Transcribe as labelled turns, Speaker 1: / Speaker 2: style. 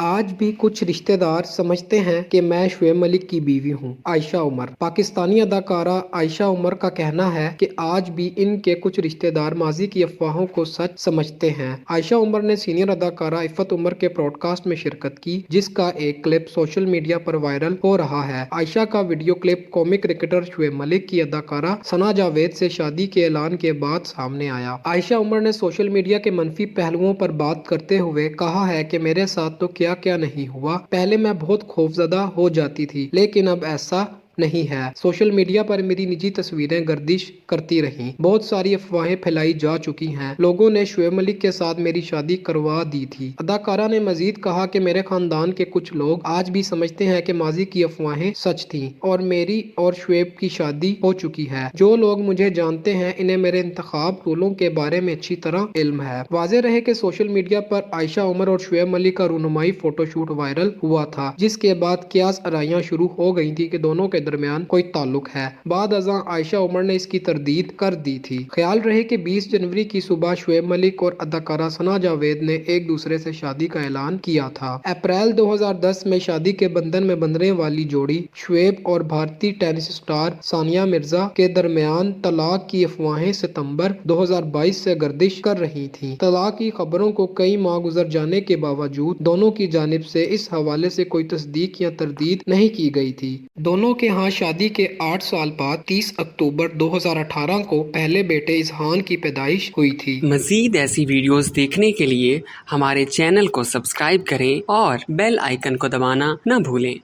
Speaker 1: आज भी कुछ रिश्तेदार समझते हैं कि मैं शुएब मलिक की बीवी हूं। आयशा उमर। पाकिस्तानी अदाकारा आयशा उमर का कहना है कि आज भी इनके कुछ रिश्तेदार माजी की अफवाहों को सच समझते हैं। आयशा उमर ने सीनियर अदाकारा इफ़त उमर के ब्रॉडकास्ट में शिरकत की, जिसका एक क्लिप सोशल मीडिया पर वायरल हो रहा है। आयशा का video clip comic cricketer Shoaib Malik की अदाकारा सना जावेद से शादी के ऐलान के बाद सामने आया। आयशा उमर ने सोशल मीडिया के मनफी पहलुओं पर बात करते हुए कहा है कि मेरे साथ तो क्या क्या नहीं हुआ। पहले मैं बहुत खौफजदा हो जाती थी, लेकिन अब ऐसा नहीं है। सोशल मीडिया पर मेरी निजी तस्वीरें गर्दिश करती रहीं। बहुत सारी अफवाहें फैलाई जा चुकी हैं। लोगों ने शुएब मलिक के साथ मेरी शादी करवा दी थी। अदाकारा ने मजीद कहा कि मेरे खानदान के कुछ लोग आज भी समझते हैं कि माजी की अफवाहें सच थीं और मेरी और शुएब की शादी हो चुकी है। जो लोग मुझे जानते हैं, इन्हें मेरे इंतखाब रूलों के बारे में अच्छी तरह इल्म है। वाज़ेह रहे कि सोशल मीडिया पर आयशा उमर और शुएब मलिक का रूनुमाई फोटोशूट वायरल हुआ था, जिसके बाद कियास आराइयां शुरू हो गई थी कि दोनों के दरमियान कोई ताल्लुक है। बाद अज़ां आयशा उमर ने इसकी तरदीद कर दी थी। ख्याल रहे कि 20 जनवरी की सुबह शुएब मलिक और अदाकारा सना जावेद ने एक दूसरे से शादी का ऐलान किया था। अप्रैल 2010 में शादी के बंधन में बंधने वाली जोड़ी शुएब और भारतीय टेनिस स्टार सानिया मिर्जा के दरमियान तलाक की अफवाहें सितंबर 2022 से गर्दिश कर रही थीं। तलाक की खबरों को कई माह गुजर जाने के बावजूद दोनों की जानिब से इस हवाले से कोई तस्दीक या तरदीद नहीं की गई थी। दोनों के यहाँ शादी के 8 साल बाद 30 अक्टूबर 2018 को पहले बेटे इजहान की पैदाइश हुई थी।
Speaker 2: मजीद ऐसी वीडियोस देखने के लिए हमारे चैनल को सब्सक्राइब करें और बेल आइकन को दबाना न भूलें।